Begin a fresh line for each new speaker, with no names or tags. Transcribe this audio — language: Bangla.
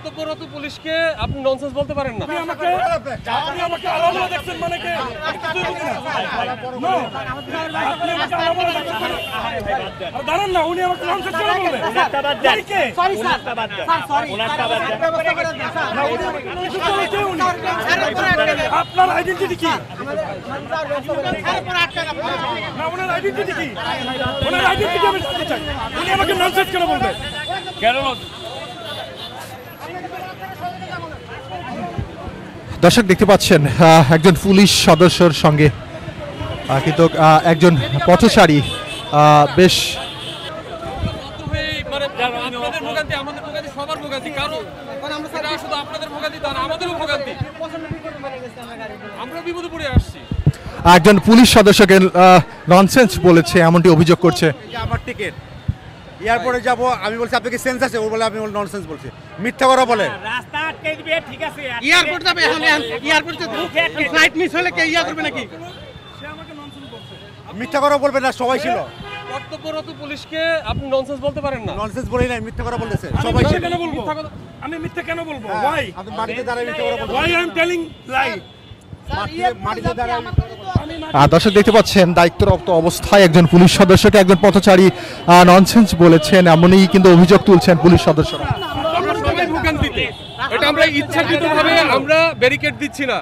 কর্তব্যরত পুলিশকে আপনি ননসেন্স বলতে পারেন না।
দাঁড়ান না, উনি আমাকে ননসেন্স কেন বলবেন? আপনার আইডেন্টিটি কি? না, ওনার আইডেন্টিটি কি? ওনার আইডেন্টিটি আমি জানতে চাই। উনি আমাকে ননসেন্স কেন বলবেন?
কেন?
দর্শক দেখতে পাচ্ছেন একজন পুলিশ সদস্যর সঙ্গে কিন্তু একজন পথচারী বেশ
মানে আপনাদের ভোগান্তি, আমাদের ভোগান্তি, সবার ভোগান্তি। কারণ এটা শুধু আপনাদের ভোগান্তি তা না, আমাদেরও ভোগান্তি। আমরা বিপদে পড়ে আসছি।
একজন পুলিশ সদস্যকে ননসেন্স বলেছে এমনটি অভিযোগ করছে।
আমার টিকিট এয়ারপোর্টে যাব, আমি বলছি আপনাকে সেন্স আছে, ও বলে আপনি ননসেন্স বলছে, মিথ্যা কথা বলে।
রাস্তা আটকে দিবে, ঠিক আছে।
এয়ারপোর্ট যাবে, এখন এয়ারপোর্টে ফ্লাইট মিস হলে কে ইয়া করবে নাকি?
মিথ্যা কথা বলবেন না, সবাই ছিল।
কর্তব্যরত পুলিশকে আপনি ননসেন্স বলতে পারেন না।
ননসেন্স বলেই নাই, মিথ্যা কথা বলেছে, সবাই ছিল।
কেন বলবো? আমি মিথ্যা কেন বলবো? Why?
আপনি মাটিতে দাঁড়ায় মিথ্যা কথা বলছেন।
Why I am telling lie?
মাটিতে দাঁড়ায়
দর্শক দেখতে পাচ্ছেন দায়িত্বরত অবস্থায় একজন পুলিশ সদস্যকে একজন পথচারী ননসেন্স বলেছেন এমনই কিন্তু অভিযোগ তুলছেন পুলিশ সদস্যরা।
আমরা সবাই ভোগান্তিতে। এটা আমরা ইচ্ছাকৃতভাবে আমরা ব্যারিকেড দিচ্ছি না।